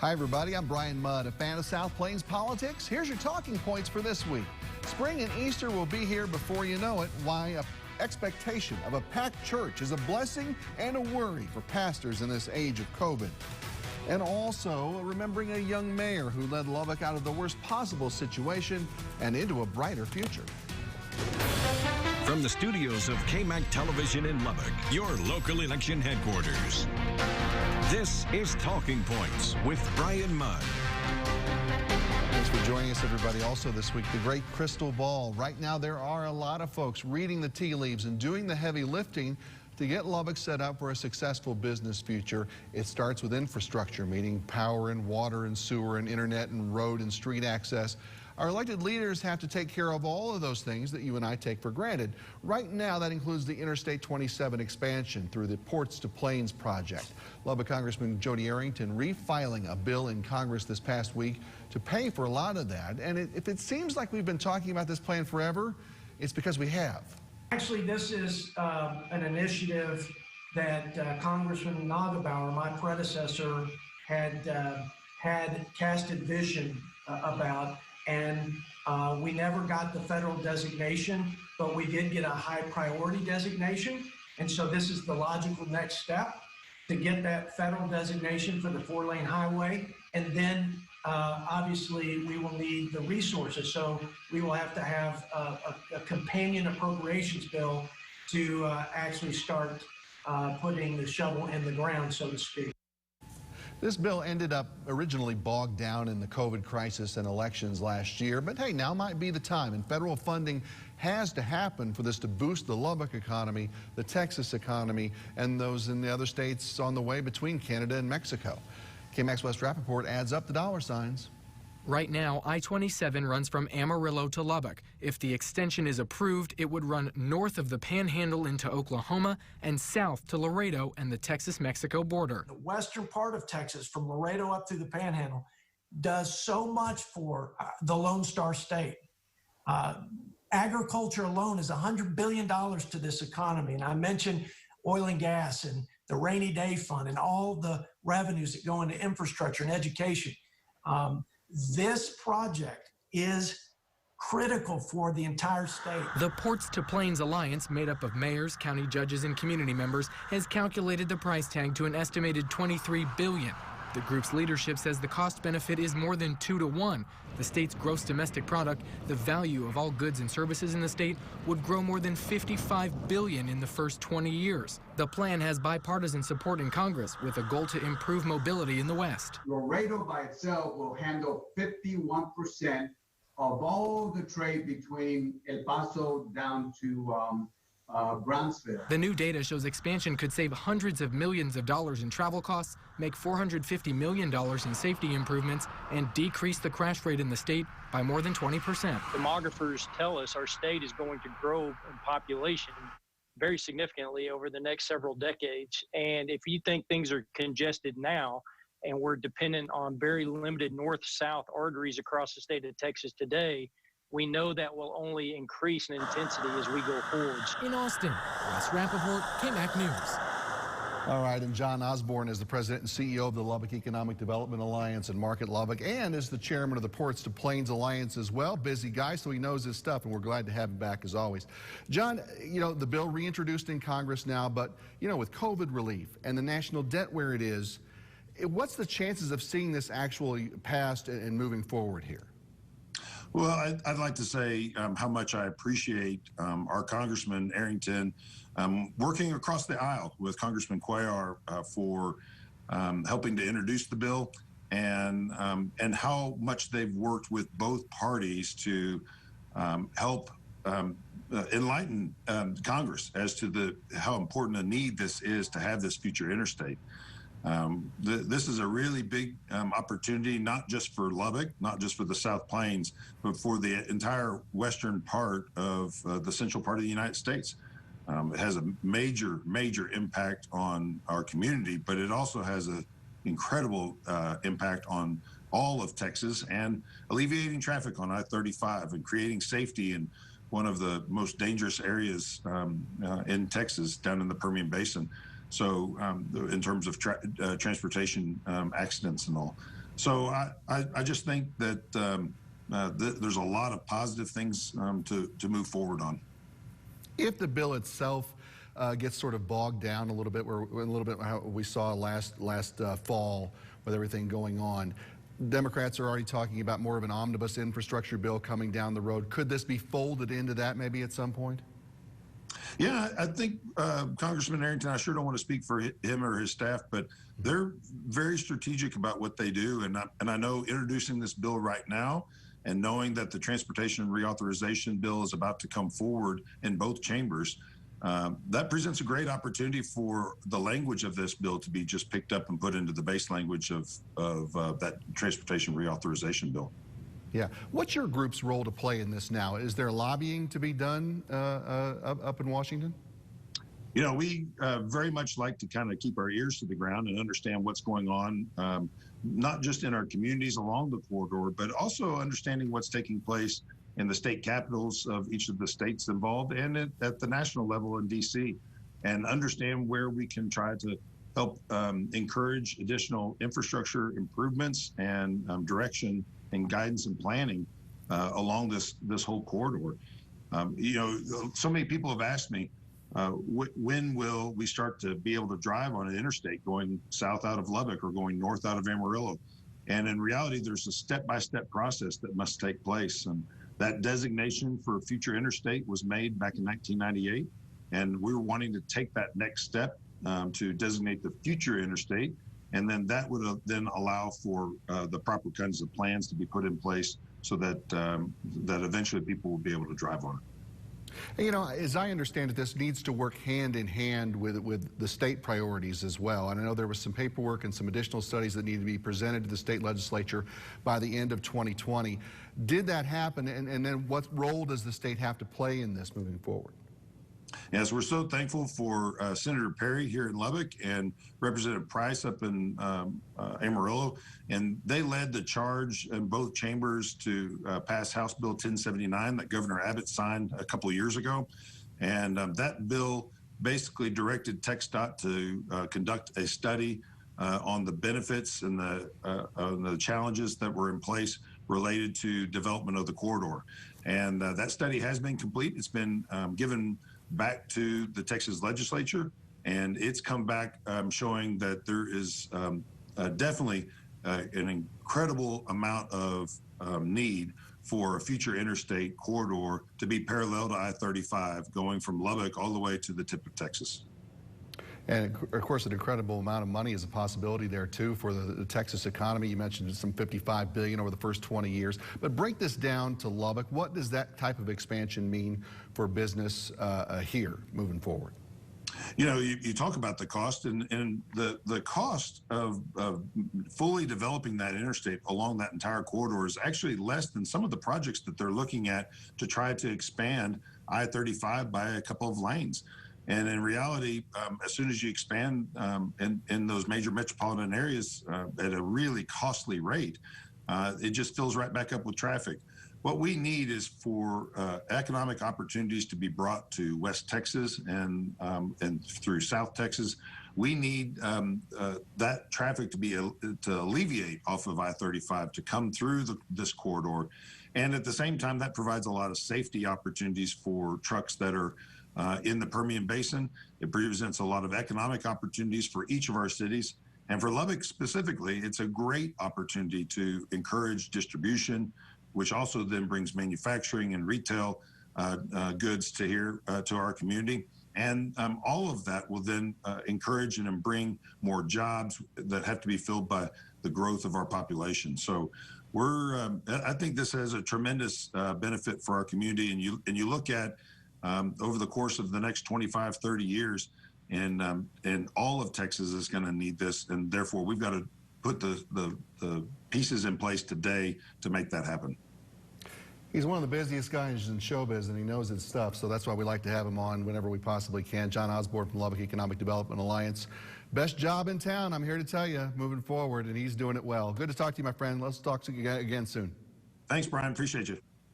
Hi, everybody. I'm Bryan Mudd, a fan of South Plains politics. Here's your talking points for this week. Spring and Easter will be here before you know it. Why an expectation of a packed church is a blessing and a worry for pastors in this age of COVID. And also remembering a young mayor who led Lubbock out of the worst possible situation and into a brighter future. From the studios of KAMC Television in Lubbock, your local election headquarters. This is Talking Points with Bryan Mudd. Thanks for joining us, everybody. Also this week, the great crystal ball. Right now, there are a lot of folks reading the tea leaves and doing the heavy lifting to get Lubbock set up for a successful business future. It starts with infrastructure, meaning power and water and sewer and internet and road and street access. Our elected leaders have to take care of all of those things that you and I take for granted. Right now, that includes the Interstate 27 expansion through the Ports to Plains project. Lubbock Congressman Jody Arrington refiling a bill in Congress this past week to pay for a lot of that. And if it seems like we've been talking about this plan forever, it's because we have. Actually, this is an initiative that Congressman Nagelbauer, my predecessor, had casted vision about. And we never got the federal designation, but we did get a high priority designation. And so this is the logical next step to get that federal designation for the 4-lane highway. And then obviously we will need the resources. So we will have to have a companion appropriations bill to actually start putting the shovel in the ground, so to speak. This bill ended up originally bogged down in the COVID crisis and elections last year, but hey, now might be the time, and federal funding has to happen for this to boost the Lubbock economy, the Texas economy, and those in the other states on the way between Canada and Mexico. KAMC's Wes Rappaport adds up the dollar signs. Right now, I-27 runs from Amarillo to Lubbock. If the extension is approved, it would run north of the Panhandle into Oklahoma and south to Laredo and the Texas-Mexico border. The western part of Texas, from Laredo up through the Panhandle, does so much for the Lone Star State. Agriculture alone is $100 billion to this economy. And I mentioned oil and gas and the rainy day fund and all the revenues that go into infrastructure and education. This project is critical for the entire state. The Ports to Plains Alliance, made up of mayors, county judges, and community members, has calculated the price tag to an estimated $23 billion. The group's leadership says the cost benefit is more than 2 to 1. The state's gross domestic product, the value of all goods and services in the state, would grow more than $55 billion in the first 20 years. The plan has bipartisan support in Congress with a goal to improve mobility in the West. Laredo by itself will handle 51% of all the trade between El Paso down to Brownsville. The new data shows expansion could save hundreds of millions of dollars in travel costs, make $450 million in safety improvements, and decrease the crash rate in the state by more than 20%. Demographers tell us our state is going to grow in population very significantly over the next several decades. And if you think things are congested now, and we're dependent on very limited north-south arteries across the state of Texas today, we know that will only increase in intensity as we go forwards. In Austin, Wes Rappaport, KAMC News. All right, and John Osborne is the president and CEO of the Lubbock Economic Development Alliance and Market Lubbock, and is the chairman of the Ports to Plains Alliance as well. Busy guy, so he knows his stuff, and we're glad to have him back as always. John, you know, the bill reintroduced in Congress now, but, you know, with COVID relief and the national debt where it is, what's the chances of seeing this actually passed and moving forward here? Well, I'd like to say how much I appreciate our Congressman Arrington working across the aisle with Congressman Cuellar for helping to introduce the bill, and how much they've worked with both parties to help enlighten Congress as to how important a need this is to have this future interstate. This is a really big opportunity, not just for Lubbock, not just for the South Plains, but for the entire western part of the central part of the United States. It has a major, major impact on our community, but it also has an incredible impact on all of Texas and alleviating traffic on I-35 and creating safety in one of the most dangerous areas in Texas, down in the Permian Basin. So in terms of transportation accidents and all. So I just think that there's a lot of positive things to move forward on. If the bill itself gets sort of bogged down a little bit, how we saw last fall with everything going on, Democrats are already talking about more of an omnibus infrastructure bill coming down the road. Could this be folded into that maybe at some point? Yeah, I think Congressman Arrington, I sure don't want to speak for him or his staff, but they're very strategic about what they do. And I know introducing this bill right now and knowing that the transportation reauthorization bill is about to come forward in both chambers, that presents a great opportunity for the language of this bill to be just picked up and put into the base language of that transportation reauthorization bill. Yeah. What's your group's role to play in this now? Is there lobbying to be done up in Washington? You know, we very much like to kind of keep our ears to the ground and understand what's going on, not just in our communities along the corridor, but also understanding what's taking place in the state capitals of each of the states involved and at the national level in D.C., and understand where we can try to help encourage additional infrastructure improvements and direction and guidance and planning along this whole corridor. You know, so many people have asked me, when will we start to be able to drive on an interstate going south out of Lubbock or going north out of Amarillo? And in reality, there's a step-by-step process that must take place. And that designation for a future interstate was made back in 1998. And we were wanting to take that next step to designate the future interstate. And then that would then allow for the proper kinds of plans to be put in place so that that eventually people will be able to drive on it. You know, as I understand it, this needs to work hand in hand with the state priorities as well. And I know there was some paperwork and some additional studies that need to be presented to the state legislature by the end of 2020. Did that happen? And then what role does the state have to play in this moving forward? Yes, we're so thankful for Senator Perry here in Lubbock and Representative Price up in Amarillo, and they led the charge in both chambers to pass House Bill 1079 that Governor Abbott signed a couple of years ago. And that bill basically directed TxDOT to conduct a study on the benefits and the challenges that were in place related to development of the corridor. And that study has been complete. It's been given back to the Texas legislature, and it's come back showing that there is definitely an incredible amount of need for a future interstate corridor to be parallel to I-35 going from Lubbock all the way to the tip of Texas. And of course, an incredible amount of money is a possibility there too for the Texas economy. You mentioned some $55 billion over the first 20 years. But break this down to Lubbock. What does that type of expansion mean for business here moving forward? You know, you talk about the cost, and the cost of fully developing that interstate along that entire corridor is actually less than some of the projects that they're looking at to try to expand I-35 by a couple of lanes. And in reality, as soon as you expand in those major metropolitan areas at a really costly rate, it just fills right back up with traffic. What we need is for economic opportunities to be brought to West Texas and through South Texas. We need that traffic to alleviate off of I-35 to come through this corridor. And at the same time, that provides a lot of safety opportunities for trucks that are in the Permian Basin. It presents a lot of economic opportunities for each of our cities. And for Lubbock specifically, it's a great opportunity to encourage distribution, which also then brings manufacturing and retail goods to here, to our community. And all of that will then encourage and bring more jobs that have to be filled by the growth of our population. So I think this has a tremendous benefit for our community. And you look at over the course of the next 25, 30 years, and all of Texas is going to need this, and therefore we've got to put the pieces in place today to make that happen. He's one of the busiest guys in showbiz, and he knows his stuff, so that's why we like to have him on whenever we possibly can. John Osborne from Lubbock Economic Development Alliance. Best job in town, I'm here to tell you, moving forward, and he's doing it well. Good to talk to you, my friend. Let's talk to you again soon. Thanks, Brian. Appreciate you.